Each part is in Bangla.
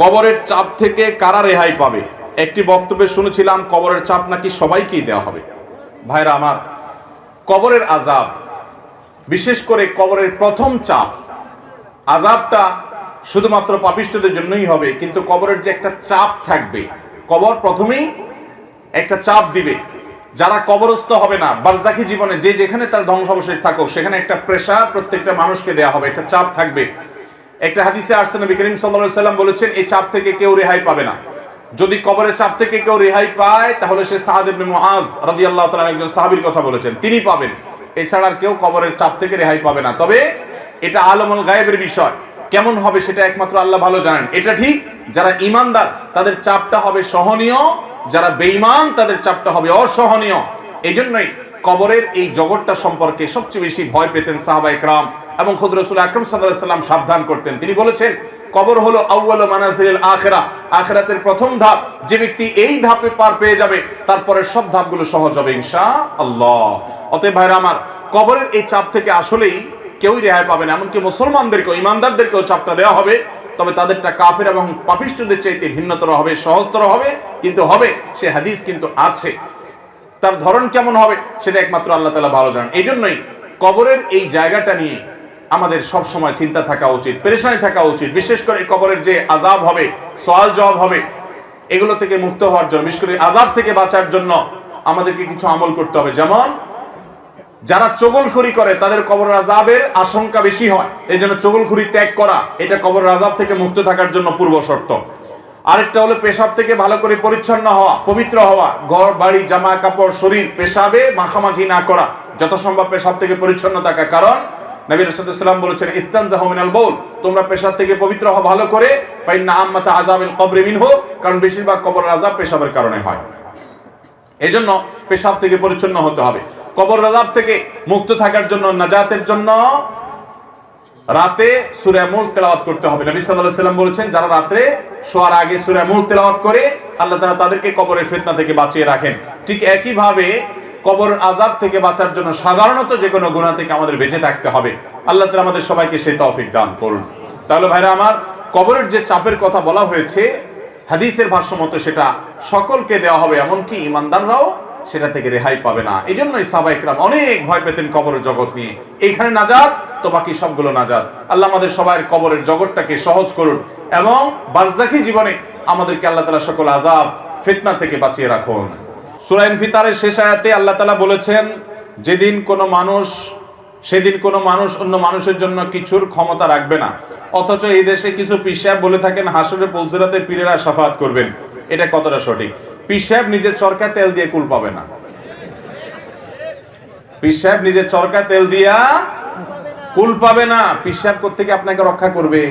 কবরের চাপ থেকে কারা রেহাই পাবে? একটি বক্তব্যে শুনেছিলাম কবরের চাপ নাকি সবাইকেই দেওয়া হবে। ভাইরা আমার, কবরের আযাব, বিশেষ করে কবরের প্রথম চাপ, আযাবটা শুধুমাত্র পাপিষ্ঠদের জন্যই হবে, কিন্তু কবরের যে একটা চাপ থাকবে, কবর প্রথমেই একটা চাপ দিবে। যারা কবরস্থ হবে না, বারজাখী জীবনে যে যেখানে তার ধ্বংসাবশেষ থাকুক, সেখানে একটা প্রেশার প্রত্যেকটা মানুষকে দেয়া হবে, একটা চাপ থাকবে। একটা হাদিসে আসছে, নবী করিম সাল্লাল্লাহু আলাইহি সাল্লাম বলেছেন, এই চাপ থেকে কেউ রেহাই পাবে না। যদি কবরের চাপ থেকে কেউ রেহাই পায়, তাহলে সে সাদ ইবনে মুআজ রাদিয়াল্লাহু তাআলা একজন সাহাবীর কথা বলেছেন, তিনি পাবেন। এছাড়া আর কেউ কবরের চাপ থেকে রেহাই পাবে না। তবে এটা আলমুল গায়েবের বিষয়, কেমন হবে সেটা একমাত্র আল্লাহ ভালো জানেন। এটা ঠিক, যারা ঈমানদার তাদের চাপটা হবে সহনীয়, যারা বেঈমান তাদের চাপটা হবে অসহনীয়। এই জন্যই কবরের এই জগৎটা সম্পর্কে সবচেয়ে বেশি ভয় পেতেন সাহাবায়ে কেরাম এবং খুদ রাসূল আকরাম সাল্লাল্লাহু আলাইহি ওয়াসাল্লাম সাবধান করতেন। তিনি বলেছেন, কবর হলো আউয়ালু মানাজিলিল আখিরা, আখিরাতের প্রথম ধাপ। যে ব্যক্তি এই ধাপে পার পেয়ে যাবে, তারপরে সব ধাপগুলো সহজ হবে ইনশাআল্লাহ। অতএব ভাইরা আমার, কবরের এই চাপ থেকে আসলেই কেউই রেহাই পাবে না। এমনকি মুসলমানদেরকেও, ঈমানদারদেরকেও চাপটা দেওয়া হবে, তবে তাদেরটা কাফের এবং পাপিষ্ঠদের চাইতে ভিন্নতর হবে, সহজতর হবে, কিন্তু হবে। সে হাদিস কিন্তু আছে, তার ধরন কেমন হবে সেটা একমাত্র আল্লাহ তাআলা ভালো জানেন। এই জন্যই কবরের এই জায়গাটা নিয়ে আমাদের সব সময় চিন্তা থাকা উচিত, পেরেশানি থাকা উচিত। বিশেষ করে কবরের যে আযাব হবে, সওয়াল জবাব হবে, এগুলো থেকে মুক্ত হওয়ার জন্য, বিশেষ করে আযাব থেকে বাঁচার জন্য আমাদেরকে কিছু আমল করতে হবে। যেমন যারা চগলখড়ি করে, তাদের কবরের আযাবের আশঙ্কা বেশি হয়। এই জন্য চগলখড়ি ত্যাগ করা, এটা কবরের আযাব থেকে মুক্ত থাকার জন্য পূর্ব শর্ত। আরেকটা হলো পেশাব থেকে ভালো করে পরিচ্ছন্ন হওয়া, পবিত্র হওয়া। ঘর বাড়ি, জামা কাপড়, শরীর পেশাবে মাখামাখি না করা, যত সম্ভব পেশাব থেকে পরিচ্ছন্ন থাকা। কারণ নবী রাসূলুল্লাহ সাল্লাল্লাহু আলাইহি ওয়াসাল্লাম বলেছেন, ইস্তানজাহু মিনাল বাউল, তোমরা পেশাব থেকে পবিত্র হও ভালো করে। ফাইন্না আম্মাতা আযাবিল কবরি মিনহু, কারণ বেশিরভাগ কবরের আযাব পেশাবের কারণে হয়। এজন্য পেশাব থেকে পরিচ্ছন্ন হতে হবে। কবর আযাব থেকে মুক্ত থাকার জন্য, নাজাতের জন্য রাতে সূরা মুলক তেলাওয়াত করতে হবে। নবী সাল্লাল্লাহু আলাইহি ওয়াসাল্লাম বলেছেন, যারা রাতে শোয়ার আগে সূরা মুলক তেলাওয়াত করে, আল্লাহ তাআলা তাদেরকে কবরের ফিতনা থেকে বাঁচিয়ে রাখেন। ঠিক একই ভাবে কবর আযাব থেকে বাঁচার জন্য সাধারণত যে কোনো গুনাহ থেকে আমাদের বেঁচে থাকতে হবে। আল্লাহ তাআলা আমাদের সবাইকে সেই তৌফিক দান করুন। তাহলে ভাইরা আমার, কবরের যে চাপের কথা বলা হয়েছে, হাদিসের ভাষ্য মতো সেটা সকলকে দেওয়া হবে, এমনকি ঈমানদাররাও সেটা থেকে রেহাই পাবে না। এই জন্যই সাহাবায়ে কেরাম অনেক ভয় পেতেন কবরের জগৎ নিয়ে। এইখানে নাজাত তো বাকি সবগুলো নাজাত। আল্লাহ আমাদের সবার কবরের জগৎটাকে সহজ করুন এবং বারজাখী জীবনে আমাদেরকে আল্লাহ তাআলা সকল আযাব ফিতনা থেকে বাঁচিয়ে রাখুন। সূরা ইনফিতারের শেষ আয়াতে আল্লাহ তাআলা বলেছেন, সেদিন কোনো মানুষ অন্য মানুষের জন্য কিছুর ক্ষমতা রাখবে না। অথচ এই দেশে কিছু পীর সাহেব বলে থাকেন, হাসরে পৌঁছাতে পীরেরা শাফাআত করবেন। এটা কতটা সঠিক? পীর সাহেব নিজের চরকা তেল দিয়ে কুল পাবে না। পীর সাহেব নিজের চরকা তেল দিয়া কুল পাবে না। পীর সাহেব কোত্থেকে আপনাকে রক্ষা করবে?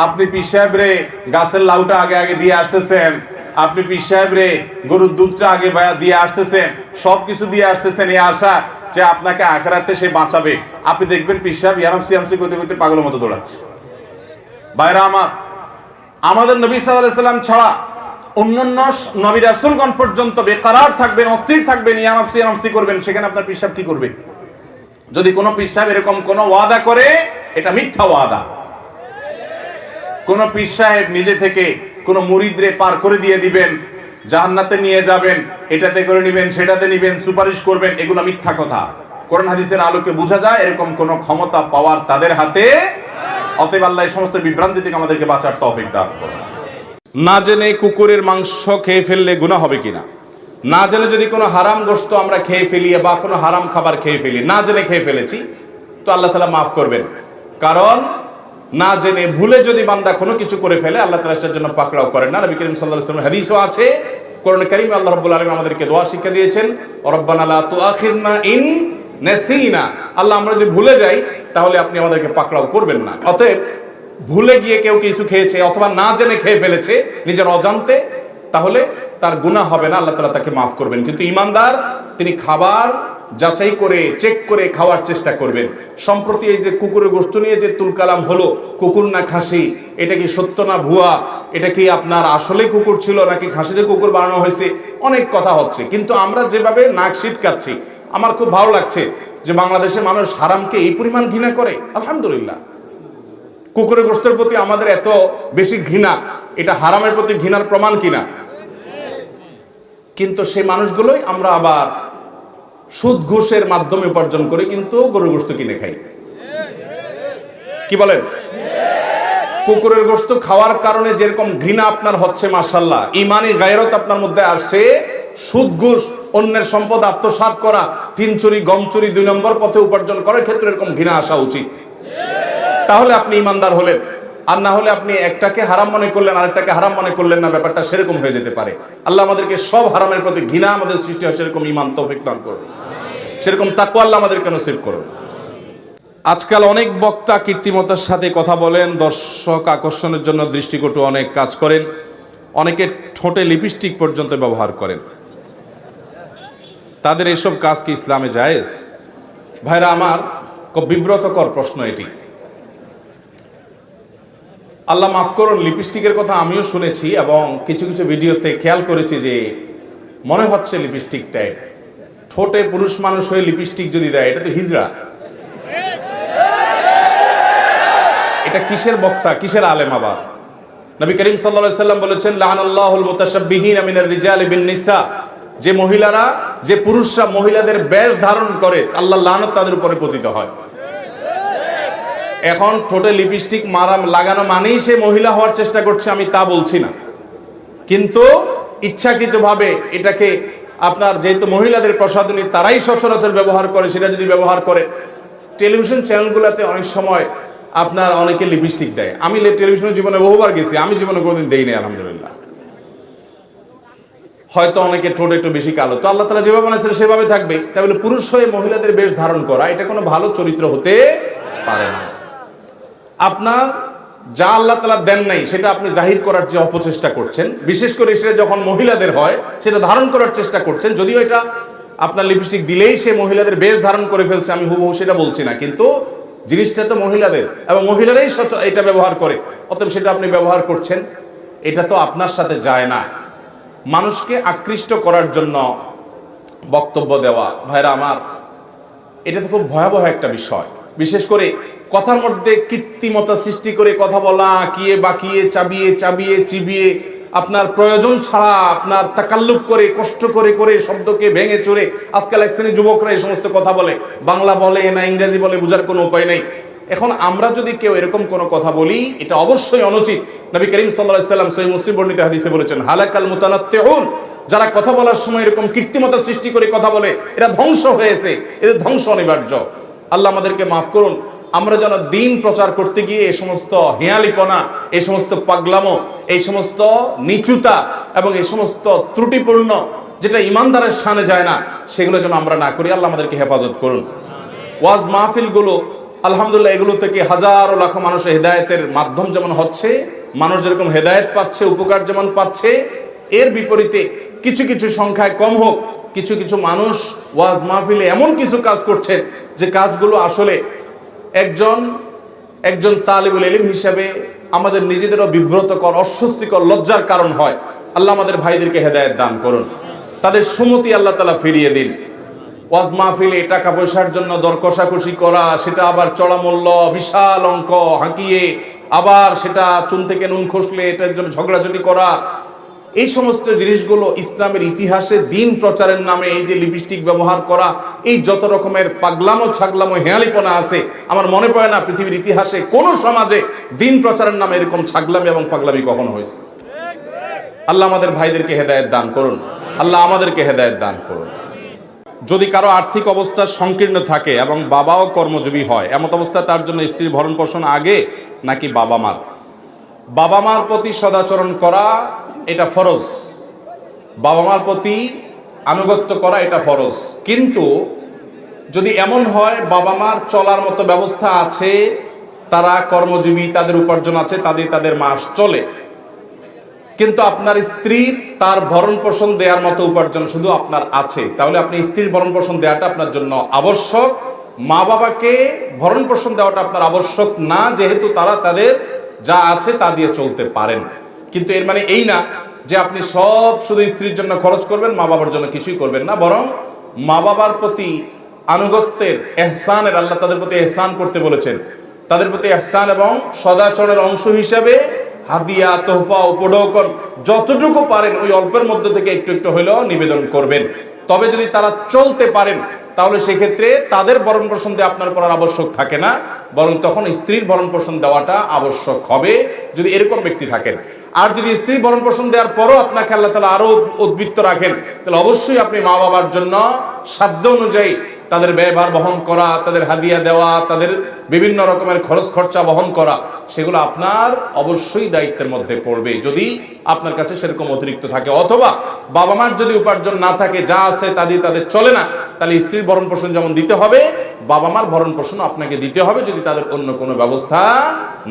আপনি পীর সাহেব রে গাছের লাউটা আগে আগে দিয়ে আসতেছেন, আপনি পীর সাহেব রে গরুর দুধটা আগে দিয়ে আসতেছেন, সবকিছু দিয়ে আসতেছেন এই আশা যে আপনাকে আখিরাতে সে বাঁচাবে। আপনি দেখবেন পীর সাহেব ইয়ামসি ইয়ামসি করতে করতে পাগলের মতো দৌড়াচ্ছে। ভাইরা আমার, আমাদের নবী সাল্লাল্লাহু আলাইহি ওয়াসাল্লাম ছাড়া অন্যান্য নবী রাসূলগণ পর্যন্ত বেকরার থাকবেন, অস্থির থাকবেন, ইয়ামসি ইয়ামসি করবেন। সেখানে আপনার পীর সাহেব কি করবে? যদি কোনো পীর সাহেব এরকম কোনো ওয়াদা করে, এটা মিথ্যা ওয়াদা। কোন পীর সাহেব নিজে থেকে কোন মুরিদরে পার করে দিয়ে দিবেন, জান্নাতে নিয়ে যাবেন, এটাতে করে নিবেন, সেটাতে নিবেন, সুপারিশ করবেন, এগুলো মিথ্যা কথা। কোরআন হাদিসের আলোকে বোঝা যায় এরকম কোন ক্ষমতা পাওয়ার তাদের হাতে। অতএব আল্লাহ এই সমস্ত বিভ্রান্তি থেকে আমাদেরকে বাঁচার তৌফিক দান করুন। না জেনে কুকুরের মাংস খেয়ে ফেললে গুনাহ হবে কিনা? না জেনে যদি কোনো হারাম গোশত আমরা খেয়ে ফেলি বা কোনো হারাম খাবার খেয়ে ফেলি, না জেনে খেয়ে ফেলেছি, তো আল্লাহ তাআলা মাফ করবেন। কারণ না জেনে ভুলে যদি বান্দা কোনো কিছু করে ফেলে, আল্লাহ তাআলা সেটার জন্য পাকড়াও করেন না। নবী করিম সাল্লাল্লাহু আলাইহি ওয়াসাল্লাম হাদিসও আছে, কোরআন কারীমে আল্লাহ রাব্বুল আলামিন আমাদেরকে দোয়া শিক্ষা দিয়েছেন, রব্বানা লা তুআখিরনা ইন নাসিনা। আল্লাহ, আমরা যদি ভুলে যাই তাহলে আপনি আমাদেরকে পাকড়াও করবেন না। অতএব ভুলে গিয়ে কেউ কিছু খেয়েছে অথবা না জেনে খেয়ে ফেলেছে নিজের অজান্তে, তাহলে তার গুনাহ হবে না, আল্লাহ তাআলা তাকে মাফ করবেন। কিন্তু ঈমানদার, তিনি খাবার যাচাই করে চেক করে খাওয়ার চেষ্টা করবেন। সম্প্রতি এই যে কুকুরের গোশত নিয়ে যে তুলকালাম হলো, কুকুর না খাসি, এটা কি সত্য না ভুয়া, এটা কি আপনার আসলে কুকুর ছিল নাকি খাসির কুকুর বানানো হয়েছে, অনেক কথা হচ্ছে। কিন্তু আমরা যেভাবে নাক সিটকাচ্ছি, আমার খুব ভালো লাগছে যে বাংলাদেশে মানুষ হারামকে এই পরিমাণ ঘৃণা করে। আলহামদুলিল্লাহ, কুকুরের গোশতের প্রতি আমাদের এত বেশি ঘৃণা এটা হারামের প্রতি ঘৃণার প্রমাণ কিনা? কিন্তু সেই মানুষগুলোই আমরা আবার সুদ ঘুষের মাধ্যমে উপার্জন করে কিন্তু গরুর গোশত কিনে খাই। কি বলেন? কুকুরের গোশত খাওয়ার কারণে যেরকম ঘৃণা আপনার হচ্ছে, মাশাআল্লাহ, ঈমানি গায়রত আপনার মধ্যে আসছে, সুদ ঘুষ, অন্যের সম্পদ আত্মসাৎ করা, টিন চুরি, গম চুরি, 2 নম্বর পথে উপার্জন করার ক্ষেত্রে এরকম ঘৃণা আসা উচিত। তাহলে আপনি ইমানদার হলেন। আর না হলে আপনি একটাকে হারাম মনে করলেন, আরেকটাকে হারাম মনে করলেন না, ব্যাপারটা সেরকম হয়ে যেতে পারে। আল্লাহ আমাদেরকে সব হারামের প্রতি ঘৃণা আমাদের সৃষ্টি হয় সেরকম ঈমান তৌফিক দান করুন, সেরকম তাকওয়া আল্লাহ আমাদেরকে নসিব করুন। আজকাল অনেক বক্তা কীর্তিমতার সাথে কথা বলেন, দর্শক আকর্ষণের জন্য দৃষ্টিকটু অনেক কাজ করেন, অনেকে ঠোঁটে লিপস্টিক পর্যন্ত ব্যবহার করেন। তাদের এসব কাজ কি ইসলামে জায়েজ? ভাইরা আমার, খুব বিব্রতকর প্রশ্ন এটি। আল্লাহ মাফ করুন, লিপস্টিকের কথা আমিও শুনেছি এবং কিছু কিছু ভিডিওতে খেয়াল করেছি যে মনে হচ্ছে লিপস্টিক টাইপ। ঠোঁটে পুরুষ মানুষ হয়ে লিপস্টিক যদি দেয়, এটা তো হিজড়া। এটা কিসের বক্তা, কিসের আলেম? আবার নবী করিম সাল্লাল্লাহু আলাইহি সাল্লাম বলেছেন, লানাল্লাহুল মুতাশাব্বিহিনা মিনার রিজালি বিন নিসা, যে মহিলারা, যে পুরুষরা মহিলাদের বেশ ধারণ করে, আল্লাহ লানত তাদের উপরে পতিত হয়। এখন ঠোঁটে লিপস্টিক লাগানো মানেই সে মহিলা হওয়ার চেষ্টা করছে, আমি তা বলছি না, কিন্তু ইচ্ছাকৃতভাবে এটাকে আপনার, যেহেতু মহিলাদের প্রসাধনী তারাই সচরাচর ব্যবহার করে, সেটা যদি ব্যবহার করে, টেলিভিশন চ্যানেলগুলোতে অনেক সময় আপনার অনেকে লিপস্টিক দেয়। আমি টেলিভিশনের জীবনে বহুবার গেছি, আমি জীবনে কোনোদিন দেই নাই আলহামদুলিল্লাহ। হয়তো অনেকে ঠোঁট একটু বেশি কালো, তো আল্লাহ তাআলা যেভাবে বানাইছেন সেভাবে থাকবে। তাই বলে পুরুষ হয়ে মহিলাদের বেশ ধারণ করা, এটা কোনো ভালো চরিত্র হতে পারে না। আপনার যা আল্লাহ তাআলা দেন নাই সেটা আপনি জাহির করার যে অপচেষ্টা করছেন, বিশেষ করে সেটা যখন মহিলাদের হয় সেটা ধারণ করার চেষ্টা করছেন। যদিও এটা আপনার লিপস্টিক দিলেই সে মহিলাদের বেশ ধারণ করে ফেলছে, আমি হুবহু সেটা বলছি না, কিন্তু জিনিসটা তো মহিলাদের এবং মহিলারাই এটা ব্যবহার করে, অতএব সেটা আপনি ব্যবহার করছেন, এটা তো আপনার সাথে যায় না। মানুষকে আকৃষ্ট করার জন্য বক্তব্য দেওয়া, ভাইরা আমার, এটা তো খুব ভয়াবহ একটা বিষয়। বিশেষ করে কথার মধ্যে কৃত্রিমতা সৃষ্টি করে কথা বলা, কিয়ে বাকিয়ে, চাবিয়ে চাবিয়ে, চিবিয়ে, আপনার প্রয়োজন ছাড়া আপনার তাকাল্লুপ করে, কষ্ট করে করে শব্দকে ভেঙে চড়ে, আজকাল এক শ্রেণীর যুবকরা এই সমস্ত কথা বলে, বাংলা বলে না ইংরেজি বলে, বোঝার কোনো উপায় নেই। এখন আমরা যদি কেউ এরকম কোনো কথা বলি, এটা অবশ্যই অনুচিত। নবী করিম সাল্লাল্লাহু আলাইহি সাল্লাম সহিহ মুসলিম বর্ণিত হাদিসে বলেছেন, হালাকাল মুতানাত্তিউন, যারা কথা বলার সময় এরকম কৃত্রিমতা সৃষ্টি করে কথা বলে, এরা ধ্বংস হয়েছে, এদের ধ্বংস অনিবার্য। আল্লাহ আমাদেরকে মাফ করুন। আমরা যেন দিন প্রচার করতে গিয়ে এই সমস্ত হেয়ালিপনা, এই সমস্ত পাগলামো, এই সমস্ত নিচুতা এবং এই সমস্ত ত্রুটিপূর্ণ, যেটা ইমানদারের শানে যায় না, সেগুলো যেন আমরা না করি। আল্লাহ আমাদেরকে হেফাজত করুন। ওয়াজ মাহফিলগুলো আলহামদুলিল্লাহ, এগুলো থেকে হাজারো লাখো মানুষের হেদায়েতের মাধ্যম যেমন হচ্ছে, মানুষ যেরকম হেদায়েত পাচ্ছে, উপকার যেমন পাচ্ছে, এর বিপরীতে কিছু কিছু সংখ্যায় কম হোক, কিছু কিছু মানুষ ওয়াজ মাহফিলে এমন কিছু কাজ করছে যে কাজগুলো আসলে একজন তালিবুল ইলম হিসেবে আমাদের নিজেদেরও বিব্রতকর, অস্বস্তিকর, লজ্জার কারণ হয়। আল্লাহ আমাদের ভাইদেরকে হেদায়েত দান করুন, তাদের সুমতি আল্লাহ তাআলা ফিরিয়ে দিন। ওয়াজ মাহফিলে টাকা পয়সার জন্য দর কষাকষি করা, সেটা আবার চড়া মূল্য, বিশাল অঙ্ক হাঁকিয়ে, আবার সেটা চুন থেকে নুন খসলে এটার জন্য ঝগড়াঝাটি করা, এই সমস্ত জিনিসগুলো ইসলামের ইতিহাসে দিন প্রচারের নামে এই যে লিপস্টিক ব্যবহার করা, এই যত রকমের পাগলামো ছাগলামো হেয়ালিপনা আছে, আমার মনে পড়ে না পৃথিবীর ইতিহাসে কোন সমাজে দিন প্রচারের নামে এরকম ছাগলামি এবং পাগলামি কখনো হয়েছে। আল্লাহ আমাদের ভাইদেরকে হেদায়েত দান করুন, আল্লাহ আমাদেরকে হেদায়েত দান করুন। যদি কারো আর্থিক অবস্থা সংকীর্ণ থাকে এবং বাবাও কর্মজীবী হয়, এমত অবস্থায় তার জন্য স্ত্রীর ভরণ পোষণ আগে নাকি বাবা মার? বাবা মার প্রতি সদাচরণ করা এটা ফরজ, বাবা মার প্রতি আনুগত্য করা এটা ফরজ। কিন্তু যদি এমন হয় বাবা মার চলার মতো ব্যবস্থা আছে, তারা কর্মজীবী, তাদের উপার্জন আছে, তাদের মাস চলে, কিন্তু আপনার স্ত্রীর তার ভরণ পোষণ দেওয়ার মতো উপার্জন শুধু আপনার আছে, তাহলে আপনি স্ত্রীর ভরণ পোষণ দেওয়াটা আপনার জন্য আবশ্যক। মা বাবাকে ভরণ পোষণ দেওয়াটা আপনার আবশ্যক না, যেহেতু তারা তাদের যা আছে তা দিয়ে চলতে পারেন। কিন্তু এর মানে এই না যে আপনি সব শুধু স্ত্রীর জন্য খরচ করবেন, মা বাবার জন্য কিছুই করবেন না। বরং মা বাবার প্রতি আনুগত্যের, এহসানের, আল্লাহ তাদের প্রতি এহসান করতে বলেছেন, তাদের প্রতি এহসান এবং সদাচরণের অংশ হিসাবে হাদিয়া, তোহফা, উপঢৌকন যতটুকু পারেন ওই অল্পের মধ্যে থেকে একটু একটু হলেও নিবেদন করবেন। তবে যদি তারা চলতে পারেন তাহলে সেক্ষেত্রে তাদের ভরণ পোষণ দিয়ে আপনার করার আবশ্যক থাকে না, বরং তখন স্ত্রীর ভরণ পোষণ দেওয়াটা আবশ্যক হবে যদি এরকম ব্যক্তি থাকেন। আর যদি স্ত্রী ভরণ পোষণ দেওয়ার পরও আপনাকে আল্লাহ তাআলা আরো উদ্বৃত্ত রাখেন, তাহলে অবশ্যই আপনি মা বাবার জন্য সাধ্য অনুযায়ী তাদের ব্যয়ভার বহন করা, তাদের হাদিয়া দেওয়া, তাদের বিভিন্ন রকমের খরচ খরচা বহন করা, সেগুলো আপনার অবশ্যই দায়িত্বের মধ্যে পড়বে যদি আপনার কাছে সেরকম অতিরিক্ত থাকে। অথবা বাবা মার যদি উপার্জন না থাকে, যা আছে তা দিয়ে তাদের চলে না, তাহলে স্ত্রীর ভরণ পোষণ যেমন দিতে হবে, বাবা মার ভরণ পোষণ আপনাকে দিতে হবে। যদি তাদের অন্য কোনো ব্যবস্থা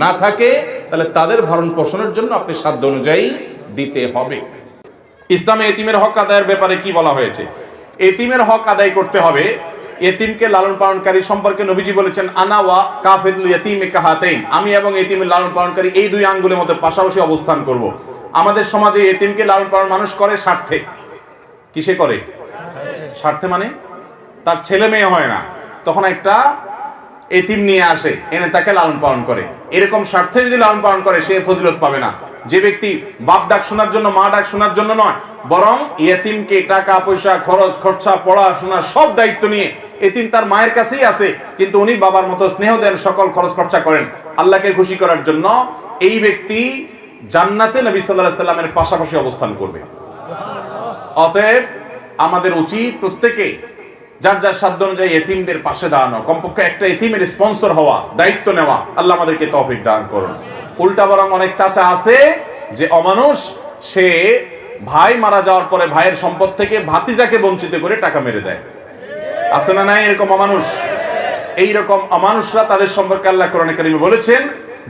না থাকে তাহলে তাদের ভরণ পোষণের জন্য আপনি সাধ্য অনুযায়ী দিতে হবে। ইসলামে এতিমের হক আদায়ের ব্যাপারে কি বলা হয়েছে? এতিমের হক আদায় করতে হবে। এতিমকে লালন পালনকারী সম্পর্কে নবীজি বলেছেন, আনা ওয়া কাফিলুল ইয়াতীমি কাহাতাইন, আমি এবং এতিমের লালন পালনকারী এই দুই আঙ্গুলের মধ্যে পাশাপাশি অবস্থান করব। আমাদের সমাজে এতিমকে লালন পালন মানুষ করে স্বার্থে। কিসে করে? স্বার্থে মানে তার ছেলে মেয়ে হয় না, তখন একটা এতিম নিয়ে আসে, এনে তাকে লালন পালন করে। এরকম স্বার্থে যদি লালন পালন করে সে ফজিলত পাবে না। যে ব্যক্তি বাপ ডাক শোনার জন্য, মা ডাক শোনার জন্য নয়, বরং এতিমকে টাকা পয়সা, খরচ খরচা, পড়াশোনার সব দায়িত্ব নিয়ে, এতিম তার মায়ের কাছেই আছে কিন্তু উনি বাবার মতো স্নেহ দেন, সকল খরচ খরচা করেন আল্লাহকে খুশি করার জন্য, এই ব্যক্তি জান্নাতে নবী সাল্লাল্লাহু আলাইহি সাল্লামের পাশাপাশি অবস্থান করবে। অতএব আমাদের উচিত প্রত্যেকে যার যার সাধ্য অনুযায়ী এতিমদের পাশে দাঁড়ানো, কমপক্ষে একটা এতিমের স্পন্সর হওয়া, দায়িত্ব নেওয়া। আল্লাহ আমাদেরকে তৌফিক দান করুন। উল্টা বরং অনেক চাচা আছে যে অমানুষ, সে ভাই মারা যাওয়ার পরে ভাইয়ের সম্পদ থেকে ভাতিজাকে বঞ্চিত করে টাকা মেরে দেয়। আছে না নাই এরকম অমানুষ? এইরকম অমানুষরা, তাদের সম্পর্কে আল্লাহ কোরআনে কারিমে বলেছেন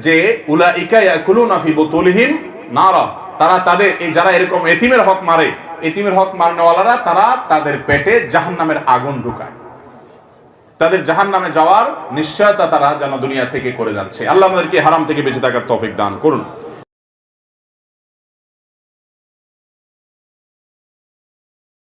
যে উলাইকা ইয়াকুলুনা ফি বুতুলিহিম নারা, তারা তাদের এই যারা এরকম এতিমের হক মারে, এতিমের হক মারনেওয়ালারা তারা তাদের পেটে জাহান্নামের আগুন ঢুকায়। তাদের জাহান্নামে যাওয়ার নিশ্চয়তা তারা যেন দুনিয়া থেকে করে যাচ্ছে। আল্লাহ আমাদেরকে হারাম থেকে বেঁচে থাকার তৌফিক দান করুন।